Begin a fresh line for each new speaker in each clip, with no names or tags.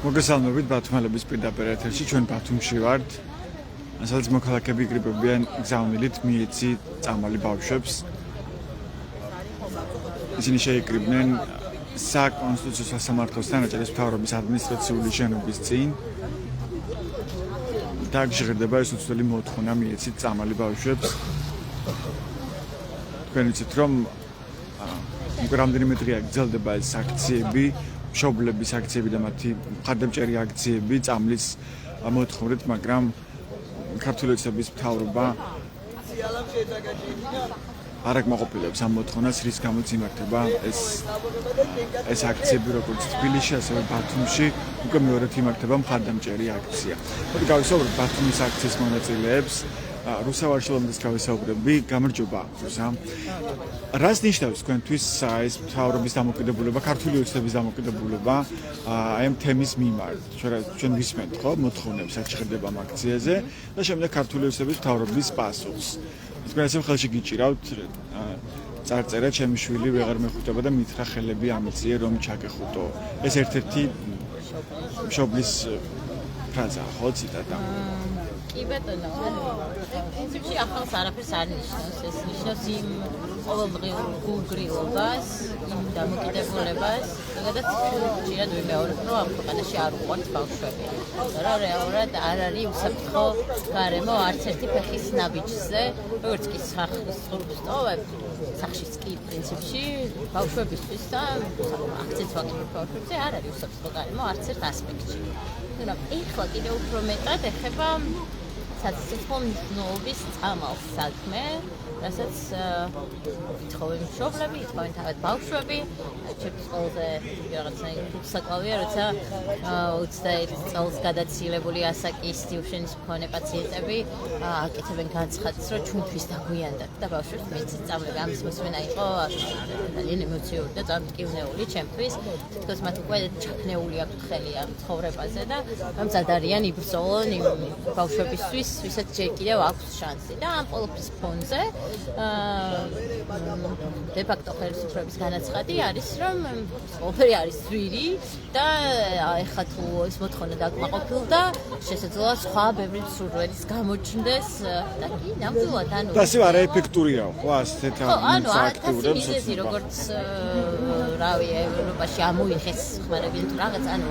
მოგესალმებით ბათუმელების პირდაპირ ეთერში, ჩვენ ბათუმში ვართ. სადაც მოქალაქეები იკრიბებიან გზავნილით მიეცი წამალი ბავშვებს. ისინი შეიკრიბნენ საკონსტიტუციო სასამართლოსთან აჭარის მთავრობის ადმინისტრაციული შენობის წინ. დაგჟღერდება ეს უცვლელი მოთხოვნა მიეცი წამალი ბავშვებს. თქვენ იცით, რომ რამდენიმე დღეა გრძელდება ეს აქციები, მშობლების აქციები და მათი მხარდამჭერი აქციები წამლის მოთხოვნით, მაგრამ ქართული ოცნების მთავრობა არ აკმაყოფილებს ამ მოთხოვნას, რის გამოც იმართება ეს აქციები როგორც თბილისში, ასევე ბათუმში, უკვე მეორედ იმართება მხარდამჭერი აქცია. მოდი გავისაუბროთ ბათუმის აქციის მონაწილეებს. რუსა ვარშილოვანს გავისაუბრები, გამარჯობა რუსა. რას ნიშნავს თქვენთვის ეს მთავრობის დამოკიდებულება, ქართული ოცნების დამოკიდებულება აი ამ თემის მიმართ? ჩვენ ვისმენთ ხო მოთხოვნებს საჭიროება ამ აქციაზე და შემდეგ ქართული ოცნების მთავრობის პასუხს. თქვენ ასე ხელში გიჭირავთ წარწერა ჩემი შვილი ვეღარ მეხუტება და მითხრა ხელები ამიციე რომ ჩაგეხუტო. ეს ერთ-ერთი მშობლის ფრაზაა ხო ციტატა?
კი ბატონო, პრინციპში ახალს არაფერს არ ნიშნავს. ეს ნიშნავს იმ ყოველდღიურ გულგრილობას, იმ დამოკიდებულებას, ზოგადად ხშირად ვიმეორებ, რომ ამ ქვეყანაში არ უყვართ ბავშვები. რა რეალურად არ არის უსაფრთხო გარემო არც ერთი ფეხის ნაბიჯზე, როგორც კი სახლის სწორად სახშიც კი პრინციპში ბავშვებისთვის და აქცენტს ვაკეთებ ბავშვებზე არ არის უსაფრთხო გარემო არც ერთ ასპექტში. მაგრამ ეხლა კიდევ უფრო მეტად ეხება საცეცხლო მნიშვნელობის წამალს საქმე, რასაც ითხოვენ მშობლები, ითხოვენ თავად ბავშვები. ჩემთვის ყველაზე რაღაცნაირი საკლავია, როცა 21 წელს გადაცილებული ასაკის ტიუშენის მქონე პაციენტები აკეთებენ განცხადს, რომ ჩვენთვის დაგვიანდათ და ბავშვებს მეცით წამლები. ამის მოსმენა იყო ძალიან ემოციური და წარმტკივნეული ჩემთვის. თითქოს მათ უკვე ჩაქნეული აქვთ ხელი ამ ცხოვრებაზე და მამძად არიან იბრძოლონ იმ ბავშვებისთვის, ვისაც ჯერ კიდევ აქვს შანსი და ამ ყოველფრის ფონზე დე-ფაქტო ხელისუფლების განაცხადი არის, რომ ყველაფერი არის ძვირი და ეხლა თუ ეს მოთხოვნა დაკმაყოფილდა, შესაძლოა სხვა ბევრი სურვილის გამოჩნდეს და კი ნამდვილად ანუ
და ასე არაეფექტურია ხო ასეთ აქტიურებს
მიზეზი როგორც რავი ევროპაში ამოიღეს ხმარებიან თუ რაღაც ანუ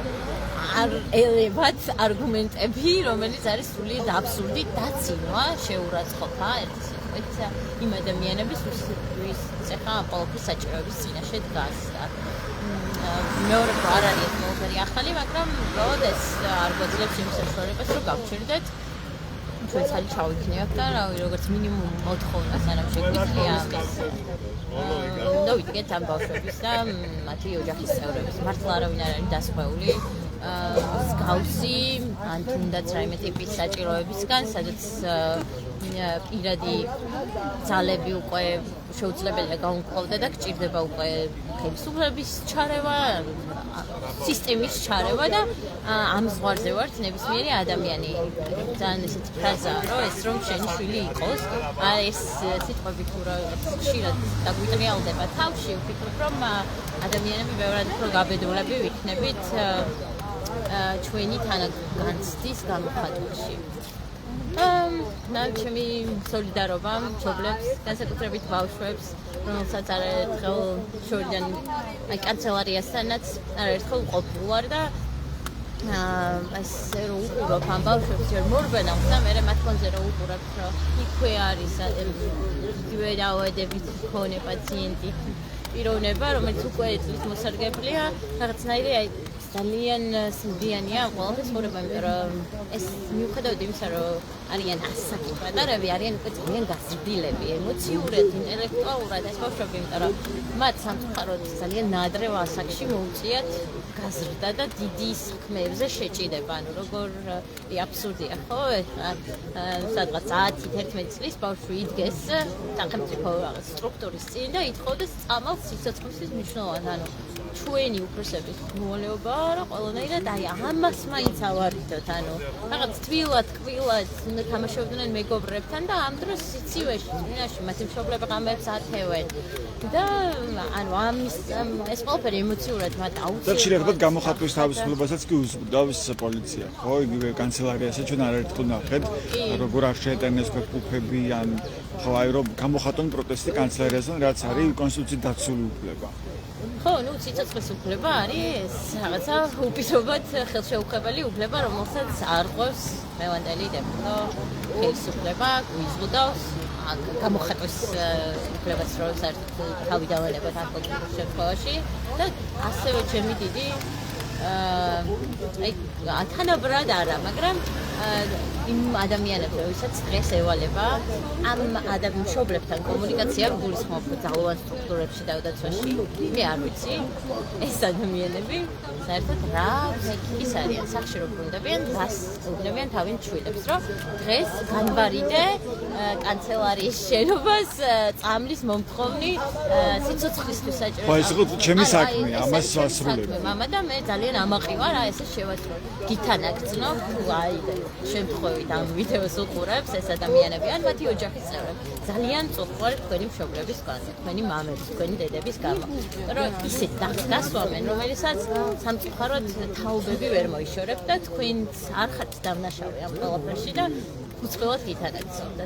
არ ელევათ არგუმენტები, რომელიც არის სრულიად აბსურდი დაცინვა, შეურაცხყოფა ერთი სიტყვით იმ ადამიანების, ვის ეხლა ამ ყოველფრის საჭიროების წინაშე დგას და მეორე არ არის ყველაფერი ახალი, მაგრამ უბრალოდ ეს არ გვაძლევს იმ საშუალებას, რომ გავჩერდეთ ჩვენ ხალი ჩავიქნიოთ და რავი როგორც მინიმუმ მოთხოვნას ანამ შეგვიძლია ამის დავიდგეთ ამ ბავშვების და მათი ოჯახის წევრების მართლა არავინ არ არის დასხვეული მსგავსი ან თუნდაც რაიმე ტიპის საჭიროებისგან, სადაც პირადი ძალები უკვე შეუძლებელია გაუმკლავდა და გჭირდება უკვე ხელისუფლების ჩარევა, სისტემის ჩარევა და ამ ზღვარზე ვართ ნებისმიერი ადამიანი. ძალიან ესეთი ფრაზაა, რომ ეს რომ შენი შვილი იყოს, ეს სიტყვები თუ ხშირად დაგვიტრიალდება თავში, ვფიქრობ, რომ ადამიანები ბევრად უფრო გაბედულები ვიქნებით ჩვენი თანაგანცდის გამოხატვაში. ჩემი სოლიდარობა მშობლებს, განსაკუთრებით ბავშვებს, რომელსაც არაერთხელ შორიდან კანცელარიასთანაც არაერთხელ ყოფილ ვარ და ასე რომ უყურებ ამ ბავშვებს ჯერ მორბენავს და მე მათ ფონზე რომ უყურებ, რომ იქვე არის იგივე დაავადებით მქონე პაციენტი პიროვნება, რომელიც უკვე წლის მოსარგებლია, რაღაცნაირი ძალიან სმბიანია ყველაფერს ხურება, იმიტომ რომ ეს მიუხედავად იმისა, რომ არიან ასაკიტვადარები, არიან უკვე ძალიან გაზრდილები, ემოციურად, ინტელექტუალურად ეს ბავშვები, იმიტომ რომ მათ სამწუხაროდ ძალიან ნაადრევ ასაკში მოუწიათ გაზრდა და დიდი საქმეებზე შეჭიდება. ანუ როგორ აბსურდია, ხო? სადღაც 10-11 წლის ბავშვი იდგეს სახელმწიფო რაღაც სტრუქტურის წინ და ითხოვდეს წამალს სიცოცხლის მნიშვნელოვანი, ანუ ჩვენი უფროსების მოვალეობა რა ყველანაირად აი ამას მაინც ავარიდოთ, ანუ რაღაც თბილად, კბილად თამაშობდნენ მეგობრებთან და ამ დროს სიცივეში, წინაშე მათი მშობლები ღამეებს ათევენ და ანუ ამის ეს ყველაფერი ემოციურად მათ აუცილებლად
და შეიძლება გამოხატვის თავისუფლებასაც კი უზრდავს პოლიცია, ხო? იგივე კანცელარიაზე ჩვენ არაერთხელ ნახეთ, როგორ არ შეეტანეს ფუფები ან ხო აი რომ გამოხატონ პროტესტი კანცელარიაზე, რაც არის კონსტიტუციით დაცული უფლება.
ხო, ნუ სიცოცხლის უფლება არის რაღაცა უპირობად ხელშეუხებელი უფლება, რომელსაც არ ყვევს მევანდელი დეპუტო ხელისუფლება, გვიზღუდავს გამოხატვის უფლებას, რომ საერთოდ თავი დავანებოთ ამ კონკრეტულ შემთხვევაში და ასევე ჩემი დიდი აი თანაბრად არა, მაგრამ იმ ადამიანებს, ვისაც დღეს ევალება ამ მშობლებთან კომუნიკაცია გულისხმობ ძალოვან სტრუქტურებში დაუდაცვაში, მე არ ვიცი ეს ადამიანები საერთოდ რა ფიქრის არიან, სახში რო ბრუნდებიან, რას უგნებიან თავის შვილებს, რომ დღეს განბარიდე კანცელარიის შენობას წამლის მომთხოვნი სიცოცხლისთვის საჭირო.
ხო, ეს იყო ჩემი საქმე, ამას ვასრულებ.
მამა და მე ძალიან ამაყი ვარ, აი ესე შევაწყო. გითანაგრძნობ, აი შემთხვევით ამ ვიდეოს უყურებს ეს ადამიანები, ან მათი ოჯახის წევრები. ძალიან წუხვალ თქვენი მშობლების განზე, თქვენი მამების, თქვენი დედების გამო. რომ ისეთ დასვამენ, რომელსაც სამწუხაროდ თაობები ვერ მოიშორებთ და თქვენც არ ხართ დამნაშავე ამ ყველაფერში და უცხოად გითანაგრძნობ და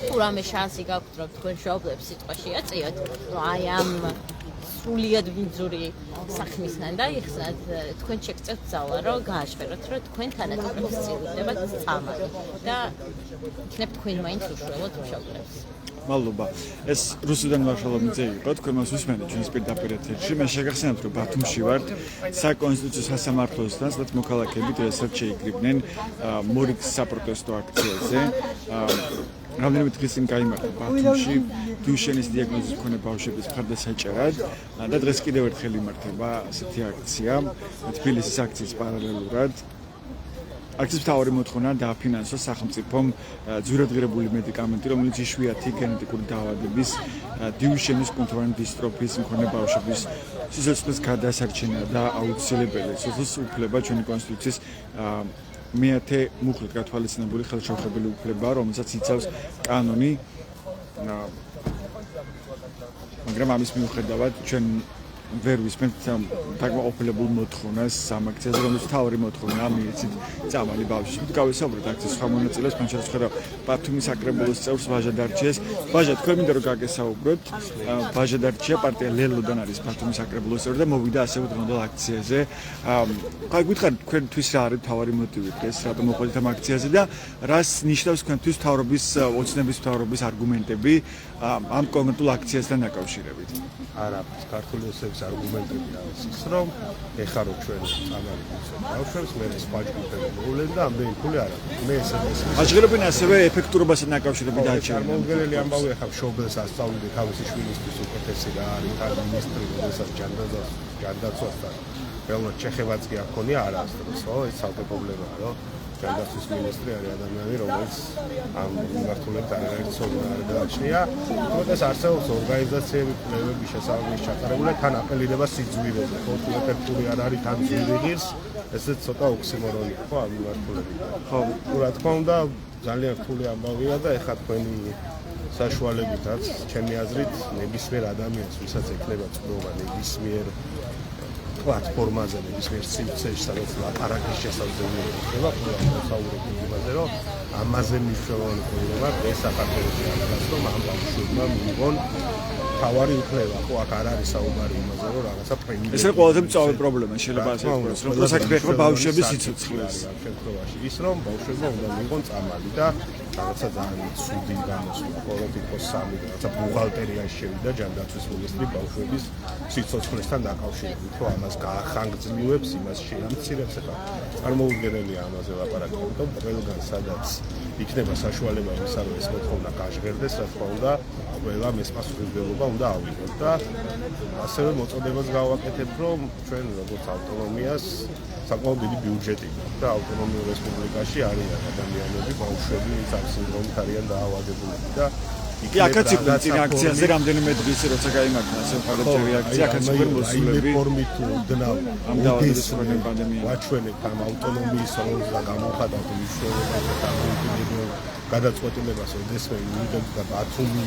თუ რამე შანსი გაქვთ, რომ თქვენ მშობლებს სიტყვაში აწიოთ, რომ აი ამ სრულიად ბინძური საქმისგან დაიხსნათ, თქვენ შეგწევთ ძალა, რომ გააჟღეროთ, რომ თქვენთანაც პროფესიულდებათ წამალი და იქნებ თქვენ მაინც უშუალოდ მშობლებს.
მადლობა. ეს რუსუდან ვარშალობიძე იყო, თქვენ მას უსმენთ ჩვენს პირდაპირ ეთერში. მე შეგახსენებთ, რომ ბათუმში ვართ საკონსტიტუციო სასამართლოსთან, სადაც მოქალაქეები დღესაც შეიკრიბნენ მორიგის საპროტესტო აქციაზე. რამდენიმე დღის წინ გაიმართა ბათუმში დიუშენის დიაგნოზის მქონე ბავშვების მხარდასაჭერად და დღეს კიდევ ერთხელ იმართება ასეთი აქცია თბილისის აქციის პარალელურად. აქციის მთავარი მოთხოვნა დააფინანსოს სახელმწიფომ ძვირადღირებული მედიკამენტი, რომელიც იშვიათი გენეტიკური დაავადების დიუშენის კუნთოვანი დისტროფიის მქონე ბავშვების სიცოცხლის გადასარჩენა და აუცილებელი სიცოცხლის უფლება ჩვენი კონსტიტუციის მეათე მუხლით გათვალისწინებული ხელშეუხებელი უფლება, რომელსაც იცავს კანონი. მაგრამ ამის მიუხედავად ჩვენ ვერ ვისმენთ დაკმაყოფილებულ მოთხოვნას ამ აქციაზე, რომელიც მთავარი მოთხოვნაა მიეცით წამალი ბავშვი. გავისაუბრეთ აქციის სხვა მონაწილეს, მან შეხვდა ბათუმის საკრებულოს წევრს ვაჟა დარჩიეს. ვაჟა, თქვენ მინდა რომ გაგესაუბროთ. ვაჟა დარჩია პარტია ლელოდან არის ბათუმის საკრებულოს წევრი და მოვიდა ასევე დღევანდელ აქციაზე. აი გითხარით, თქვენთვის რა არის მთავარი მოტივი დღეს, რატომ მოყვებით ამ აქციაზე და რას ნიშნავს თქვენთვის მთავრობის ოცნების მთავრობის არგუმენტები ამ კონკრეტულ აქციასთან დაკავშირებით?
არა, ქართული ოცნების არგუმენტები არის ის, რომ ეხლა რო ჩვენ წამალი ბავშვებს მე სხვა ჯგუფები მოვლენ და ამდენი ფული არ აქვს. მე ესე
აჟღერებენ ასევე ეფექტურობასთან დაკავშირებით დაჩერება.
მომგებელი ამბავი ახლა მშობელს ასწავლიდა თავისი შვილისთვის უკეთესი რა არის, თან მინისტრი როდესაც ჯანდაცვასთან რეალურად ჩეხებაც კი არ ქონია არასდროს, ხო? ეს ცალკე პრობლემაა, რომ ჯანდაცვის მინისტრი არის ადამიანი, რომელიც ამ მიმართულებით არაერთ ცოდნა არ გააჩნია. უბრალოდ არსებობს ორგანიზაციები, კვლევები, შესაბამის ჩატარებული, თან აპელირება სიძვირეზე, ხო? თუ ეფექტური არ არის, თან ძვირი ღირს, ესეც ცოტა ოქსიმორონია, ხო, ამ მიმართულებით. ხო, რა თქმა უნდა, ძალიან რთული ამბავია და ეხლა თქვენი საშუალებითაც, ჩემი აზრით, ნებისმიერ ადამიანს, ვისაც ექნება წვრობა ნებისმიერ პლატფორმაზე, ნებისმიერ სივრცეში, სადაც ლაპარაკის შესაძლებლობა ხდება, ვსაუბრობთ იმაზე, რომ ამაზე მნიშვნელოვანი პრობლემა ეს საქართველოში არის, რომ ამ ბავშვებმა მიიღონ თავარი უფლება, ხო, აქ არ არის საუბარი იმაზე, რომ რაღაცა პრემია.
ეს არის ყველაზე მწვავე პრობლემა, შეიძლება ასე ვთქვას, რომ საქმე ხდება ბავშვების სიცოცხლეს.
ამ შემთხვევაში ის, რომ ბავშვებმა უნდა მიიღონ წამალი და რაღაცა ძალიან ცუდი გამოსვლა, ხოლმე თითქოს 3 რაღაცა ბუღალტერიაში შევიდა ჯანდაცვის მინისტრი ბავშვების სიცოცხლესთან დაკავშირებით, რომ ამას გაახანგრძლივებს, იმას შეამცირებს, ეხლა წარმოუდგენელია ამაზე ლაპარაკი, იმიტომ ყველგან სადაც იქნება საშუალება იმისა, რომ ეს მოთხოვნა გაჟღერდეს, რა თქმა უნდა, ყველამ ეს პასუხისმგებლობა უნდა ავიღოთ და ასევე მოწოდებას გავაკეთებ, რომ ჩვენ როგორც ავტონომიას საკმაოდ დიდი ბიუჯეტი გვაქვს და ავტონომიურ რესპუბლიკაში არიან ადამიანები, ბავშვები, ამ სინდრომით არიან დაავადებულები და
აქაც იყო წინ აქციაზე რამდენიმე დღის როცა გაიმართა სამხედრო აქცია, აქაც იყო მოსულები
რეფორმით უდნავ
ამ დაავადებულების პანდემია.
ვაჩვენებთ ამ ავტონომიის როლს და გამოვხატავთ მნიშვნელობას და დამოუკიდებელ გადაწყვეტილებას, ოდესმე მივიდეთ და ბათუმი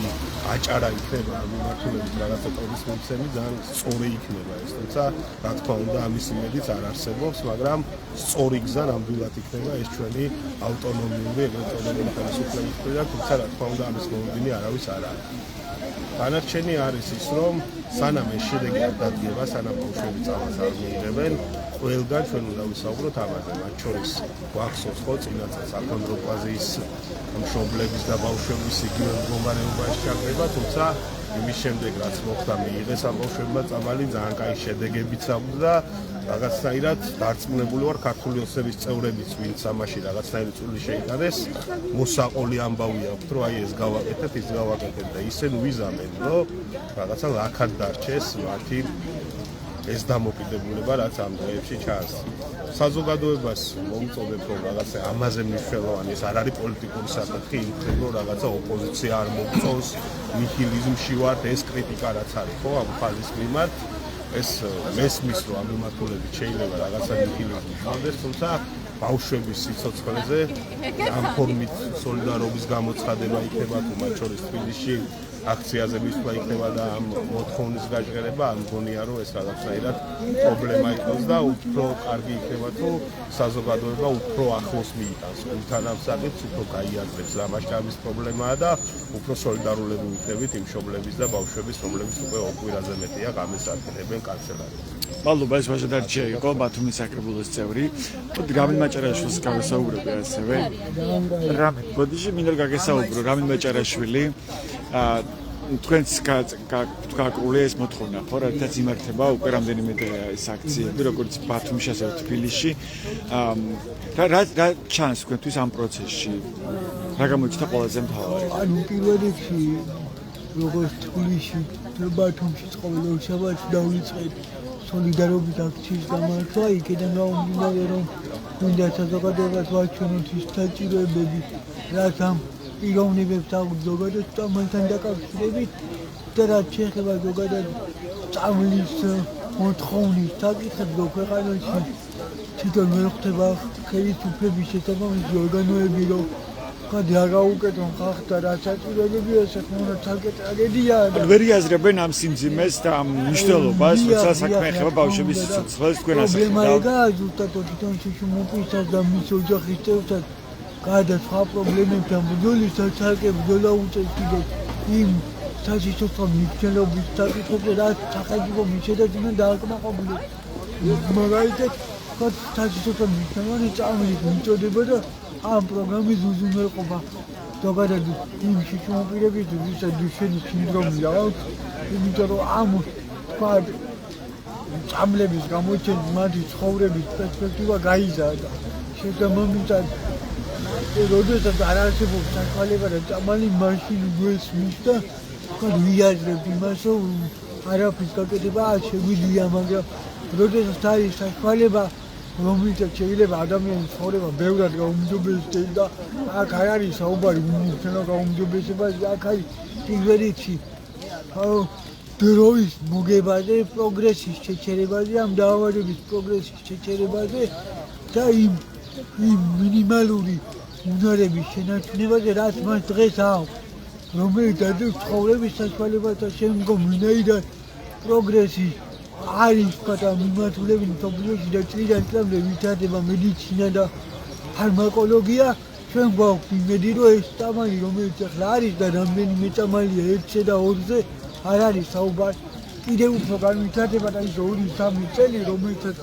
აჭარა იქნება მიმართულებით რაღაცა ტონის მომცემი ძალიან სწორი იქნება ეს, თუმცა რა თქმა უნდა ამის იმედიც არ არსებობს, მაგრამ სწორი გზა ნამდვილად იქნება ეს ჩვენი ავტონომიური ელექტრონული ხელისუფლების მხრიდან, თუმცა რა თქმა უნდა ამის მოუდინი არავის არ არის. განარჩენი არის ის, რომ სანამ ეს შედეგი არ დადგება, სანამ ბავშვები წამას არ მიიღებენ, ყველგან ჩვენ უნდა ვისაუბროთ ამაზე, მათ შორის გვახსოვს ხო წინასწარ საქონდროპაზიის მშობლების და ბავშვების იგივე მდგომარეობაში ჩაგდება, თუმცა იმის შემდეგ რაც მოხდა მიიღეს ამ ბავშვებმა წამალი ძალიან კაი შედეგებიც აქვს და რაღაცნაირად დარწმუნებული ვარ ქართული ოცნების წევრებიც, ვინც ამაში რაღაცნაირი წვლილი შეიტანეს, მოსაყოლი ამბავი აქვს, რომ აი ეს გავაკეთეთ, ის გავაკეთეთ და ისენ ვიზამენ, რომ რაღაცა ლაქად დარჩეს მათი ეს დამოკიდებულება, რაც ამ დღეებში ჩანს. საზოგადოებას მოვუწოდეთ, რომ რაღაცა ამაზე მნიშვნელოვანი ეს არ არის პოლიტიკური საკითხი, იმხრივ რომ რაღაცა ოპოზიცია არ მოგწონს, ნიჰილიზმში ვართ, ეს კრიტიკა რაც არის, ხო, ამ ხალხის მიმართ, ეს მესმის რომ ამ მიმართულებით შეიძლება რაღაცა ნიჰილიზმი მოხდეს, თუმცა ბავშვების სიცოცხლეზე ამ ფორმით სოლიდარობის გამოცხადება იქნება თუ მათ შორის თბილისში აქციაზე მისვლა იქნება და ამ მოთხოვნის გაჟღერება, ამ მგონია რომ ეს რაღაცნაირად პრობლემა იყოს და უფრო კარგი იქნება თუ საზოგადოება უფრო ახლოს მიიტანს გულთან ამ საკითხს, უფრო გაიაზრებს რა მასშტაბის პრობლემაა და უფრო სოლიდარულები ვიქნებით იმ მშობლების და ბავშვების, რომლებიც უკვე ოკვირაზე მეტია ღამეს აკეთებენ კანცელარიაში.
მადლობა, ეს ვაჟადარჩია იყო ბათუმის საკრებულოს წევრი. რამინ მაჭარაშვილს გავესაუბრები ასევე. რამინ, გოდიში მინდა გაგესაუბრო რამინ მაჭარაშვილი. თქვენს გაკრული ეს მოთხოვნა, ხო, რადგან იმართება უკვე რამდენიმე ეს აქციები, როგორც ბათუმში, ასევე თბილისში. რა ჩანს თქვენთვის ამ პროცესში? რა გამოჩნდა ყველაზე მთავარი?
ანუ პირველ რიგში როგორც თბილისში, ბათუმში ყოველ შაბათს დავიწყეთ სოლიდარობის აქციის გამართვა, იქიდან გამომდინარე, რომ გვინდა საზოგადოებას ვაჩვენოთ ის საჭიროებები, რაც ამ პიროვნებებს აქვს ზოგადად წამალთან დაკავშირებით და რაც შეეხება ზოგადად წამლის მოთხოვნის საკითხებს ქვეყანაში თვითონ ვერ ხდება ხელისუფლების შესაბამისი ორგანოები, რომ რა გაუკეთონ ხალხს და რა საჭიროებებია, ეს ხმოვნად ცალკე ტრაგედიაა და
ვერ იაზრებენ ამ სიმძიმეს და ამ მნიშვნელობას, როცა საქმე ეხება ბავშვების სიცოცხლეს, თქვენ ასე
პრობლემა ეგაა ზუსტად თვითონ შიშუმოპისას და მის ოჯახის წევრსაც გადა სხვა პრობლემებთან ბრძოლისას ცალკე ბრძოლა უწევს კიდევ იმ საშიშროთო მნიშვნელობის საკითხებზე, რაც სახელმწიფო მისედაძინა დააკმაყოფილებს. მაგალითად, საშიშროთო მნიშვნელოვანი წამლის მიწოდება და ამ პროგრამის უზრუნველყოფა ზოგადად იმ შიშუმოპირებისთვის, ვისაც დუშენის სინდრომი აქვს, იმიტომ რომ ამ თქვა წამლების გამოჩენის მათი ცხოვრების პერსპექტივა გაიზარდა. შესაბამისად როდესაც არ არსებობს საშუალება და წამალი მაშინ გვესმის და ვიაზრებთ იმას, რომ არაფრის გაკეთება არ შეგვიძლია, მაგრამ როდესაც არის საშუალება, რომელსაც შეიძლება ადამიანის ცხოვრება ბევრად გაუმჯობესდეს და აქ არ არის საუბარი უმნიშვნელო გაუმჯობესებაზე, აქ არის პირველ რიგში დროის მოგებაზე, პროგრესის შეჩერებაზე, ამ დაავადების პროგრესის შეჩერებაზე და იმ მინიმალური უნარების შენარჩუნებაზე, რაც მას დღეს აქვს, რომელიც ადრეულ ცხოვრების საშუალებათა შემდგომ ვინაიდან პროგრესი არის თქვა მიმართულებით მსოფლიოში და წლიდან წლამდე ვითარდება მედიცინა და ფარმაკოლოგია, ჩვენ გვაქვს იმედი, რომ ეს წამალი, რომელიც ახლა არის და რამდენიმე წამალია 1-ზე და 2-ზე, არ არის საუბარი. კიდევ უფრო განვითარდება და ის 2-3 წელი, რომელსაც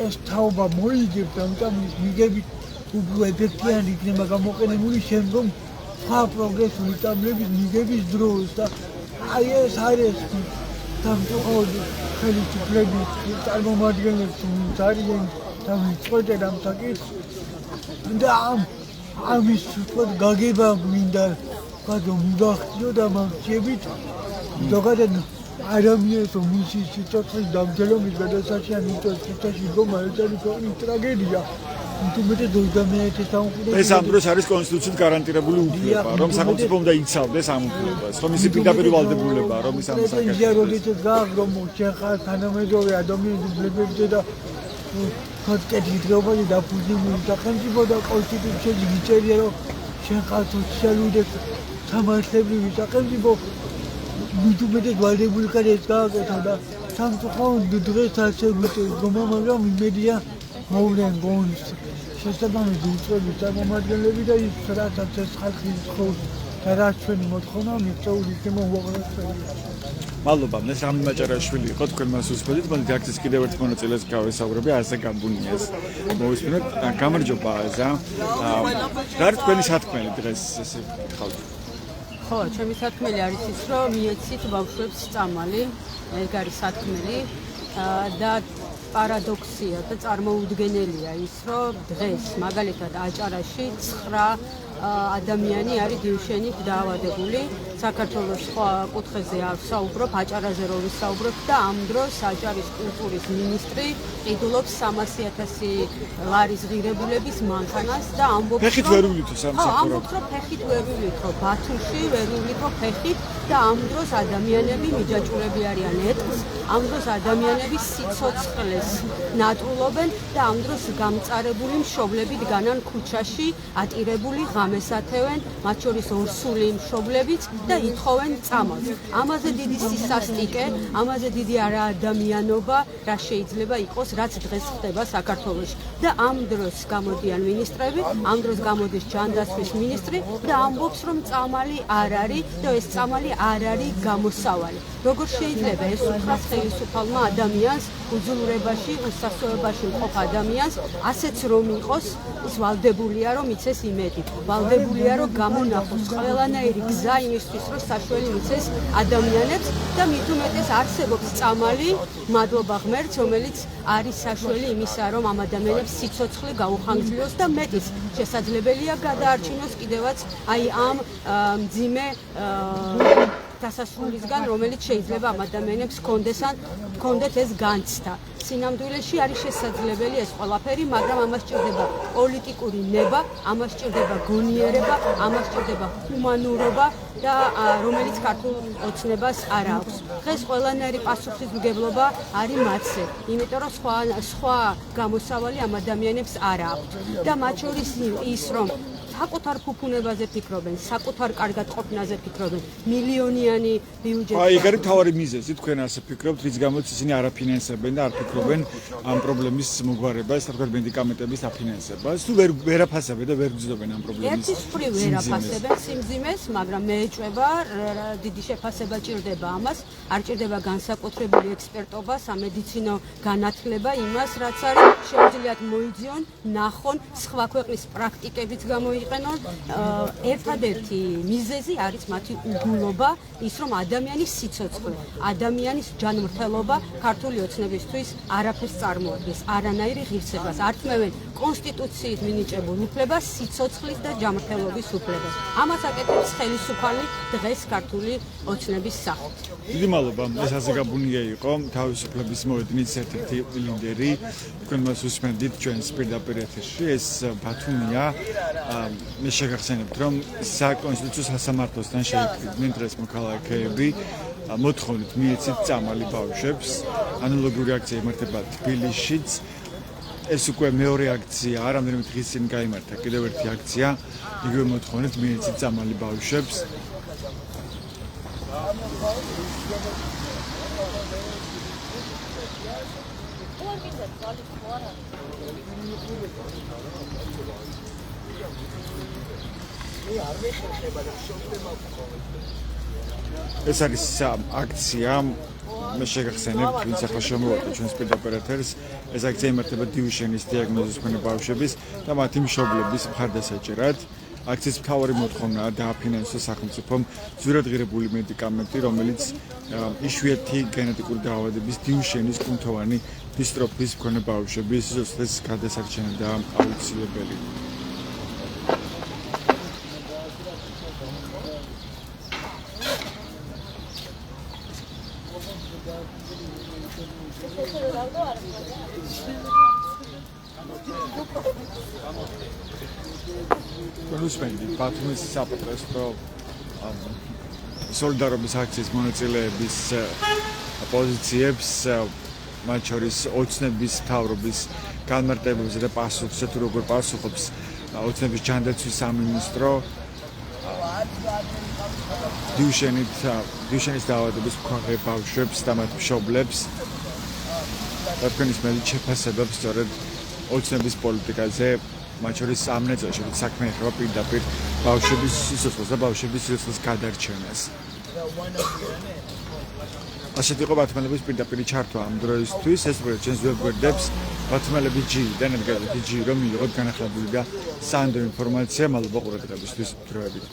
ეს თაობა მოიგებს ამ წამლის მიღებით, უფრო ეფექტიანი იქნება გამოყენებული შემდგომ სხვა პროგრესული წამლების მიღების დროს და აი ეს არის სამწუხაროდ ხელისუფლების წარმომადგენლებს არიან და მიწოდენ ამ საკითხს და ამის თქო გაგება მინდა გადმოგახსნო და მაგჩებით ზოგადად ადამიანს მისი სიცოცხლის დამძელობის გადასახადად მიწოდებში გომა ეს არის ქვეყნის ტრაგედია. თუმცა 21 საუკუნეში
ეს ამ დროს არის კონსტიტუციით გარანტირებული უფლება, რომ სახელმწიფო უნდა იცავდეს ამ უფლებას, რომ ისი პირდაპირ ვალდებულება, რომ ის ამ საკითხს
როდესაც გააგრომო შეხარ თანამედროვე ადამიანის უფლებებზე და კონკრეტული დროებაში დაფუძნებული სახელმწიფო და კონსტიტუციაში მიწერია, რომ შეხარ სოციალური და სამართლებრივი სახელმწიფო მithumetes ვალდებული ხარ ეს გააკეთა და სამწუხაროდ დღეს ასე ვიტყოდი, მაგრამ იმედია მოვლენ გონს შესაბამისი უწყების წარმომადგენლები და ის რასაც ეს ხალხი ხოვს და რაც ჩვენი მოთხოვნა მიწეული იქნება უაღრესწორი.
მადლობა, ეს რამი მაჭარაშვილი იყო, თქვენ მას უსმენთ, მოდით აქციის კიდევ ერთ მონაწილეს გავესაუბრები, ასე გაბუნიეს. მოვისმინოთ, გამარჯობა აზა. რა არის თქვენი სათქმელი დღეს ესე გითხავთ?
ხო, ჩემი სათქმელი არის ის, რომ მიეცით ბავშვებს წამალი, ეს არის სათქმელი და პარადოქსია და წარმოუდგენელია ის, რომ დღეს მაგალითად აჭარაში 9 ადამიანი არის დიუშენით დაავადებული. საქართველოს სხვა კუთხეზე არ ვსაუბრობ, აჭარაზე რომ ვისაუბრებ და ამ დროს აჭარის კულტურის მინისტრი ყიდულობს 300,000 ლარის ღირებულების მანქანას და ამბობს,
ფეხით ვერ ვილითო სამსახურად.
ამბობს, რომ ფეხით ვერ ვილითო, ბათუმში ვერ ვილითო ფეხით და ამ დროს ადამიანები მიჯაჭვურები არიან ეტყს, ამ დროს ადამიანები სიცოცხლეს ნატრულობენ და ამ დროს გამწარებული მშობლები დგანან ქუჩაში, ატირებული ღამეს ათევენ, მათ შორის ორსული მშობლებიც და ითხოვენ წამალს. ამაზე დიდი სისასტიკე, ამაზე დიდი არაადამიანობა რა შეიძლება იყოს, რაც დღეს ხდება საქართველოში. და ამ დროს გამოდიან მინისტრები, ამ დროს გამოდის ჯანდაცვის მინისტრი და ამბობს, რომ წამალი არ არის და ეს წამალი არ არის გამოსავალი. როგორ შეიძლება ეს უთხრას ხელისუფალმა ადამიანს, უძულურებაში, უსახსოებაში მყოფ ადამიანს, ასეც რომ იყოს, ის ვალდებულია, რომ იცეს იმედი. ვალდებულია, რომ გამონახოს ყველანაირი გზა იმისთვის, რომ საშველი მიცეს ადამიანებს და მით უმეტეს არსებობს წამალი, მადლობა ღმერთს, რომელიც არის საშველი იმისა, რომ ამ ადამიანებს სიცოცხლე გაუხანგრძლივოს და მეტიც შესაძლებელია გადაარჩინოს კიდევაც აი ამ მძიმე დასასრულისგან, რომელიც შეიძლება ამ ადამიანებს ჰქონდეთ ეს განცდა. სინამდვილეში არის შესაძლებელი ეს ყველაფერი, მაგრამ ამას სჭირდება პოლიტიკური ნება, ამას სჭირდება გონიერება, ამას სჭირდება ჰუმანურობა და რომელიც ქართულ ოცნებას არ აქვს. დღეს ყველანაირი პასუხისმგებლობა არის მათზე, იმიტომ რომ სხვა გამოსავალი ამ ადამიანებს არ აქვს. და მათ შორის ის, რომ საკუთარ ფუფუნებაზე ფიქრობენ, საკუთარ კარგად ყოფნაზე ფიქრობენ, მილიონიანი ბიუჯეტი.
აი, ეგ არის თავარი მიზეზი, თქვენ ასე ფიქრობთ, რის გამოც ისინი არ აფინანსებენ და არ ფიქრობენ ამ პრობლემის მოგვარებას, ასე ვთქვათ, მედიკამენტების აფინანსებას. თუ ვერ აფასებენ და ვერ გძნობენ ამ პრობლემის.
ერთის მხრივ ვერ აფასებენ სიმძიმეს, მაგრამ მე ეჭვება დიდი შეფასება ჭირდება ამას, არ ჭირდება განსაკუთრებული ექსპერტობა, სამედიცინო განათლება იმას, რაც არის შეუძლიათ მოიძიონ, ნახონ სხვა ქვეყნის პრაქტიკებიც გამოიყენონ. ერთადერთი მიზეზი არის მათი უგულობა, ის რომ ადამიანის სიცოცხლე, ადამიანის ჯანმრთელობა ქართული ოცნებისთვის არაფერს წარმოადგენს, არანაირი ღირსებას. ართმევენ კონსტიტუციით მინიჭებულ უფლებას, სიცოცხლის და ჯანმრთელობის უფლებას. ამას აკეთებს ხელისუფალი დღეს ქართული ოცნების სახით.
დიდი მადლობა, ეს ასე გაბუნია იყო, თავისუფლების მოედნის ერთ-ერთი ლიდერი. თქვენ მას უსმენდით ჩვენს პირდაპირ ეთერში, ეს ბათუმია. მე შეგახსენებთ, რომ საკონსტიტუციო სასამართლოსთან შეიქმნენ დღეს მოქალაქეები, მოთხოვნით მიეცით წამალი ბავშვებს. ანალოგიური აქცია იმართება თბილისშიც. ეს უკვე მეორე აქციაა, რამდენიმე დღის წინ გაიმართა კიდევ ერთი აქცია, იგივე მოთხოვნით მიეცით წამალი ბავშვებს. ეს არის აქცია, მე შეგახსენებთ, ვინც ახლა შემოვიდა ჩვენს პირდაპირ ეთერს, ეს აქცია იმართება დიუშენის დიაგნოზის მქონე ბავშვების და მათი მშობლების მხარდასაჭერად. აქციის მთავარი მოთხოვნაა დააფინანსოს სახელმწიფომ ძვირადღირებული მედიკამენტი, რომელიც იშვიათი გენეტიკური დაავადების დინშენის კუნთოვანი დისტროფიის მქონე ბავშვების სიცოცხლის გადასარჩენადაა აუცილებელი. Konusmendi, ბათუმის საპროტესტო სოლიდარობის აქციის მონაწილეების პოზიციებს, მათ შორის ოცნების მთავრობის განმარტებებზე და პასუხზე თუ როგორ პასუხობს ოცნების ჯანდაცვის სამინისტრო დიუშენის დაავადების მქონე ბავშვებს და მათ მშობლებს და თქვენის მელით შეფასებებს სწორედ ოცნების პოლიტიკაზე მათ შორის ამ ნაწილში საქმე ეხება პირდაპირ ბავშვების სიცოცხლეს და ბავშვების სიცოცხლის გადარჩენას. ასეთ იყო ბათუმელების პირდაპირი ჩართვა ამ დროისთვის, ეს პროექტს ვებგვერდებს ბათუმელების ჯირიდან, ადგილობრივი ჯირი, რომ მიიღოთ განახლებული და სანდო ინფორმაცია, მადლობა ყურადღებისთვის დროებით.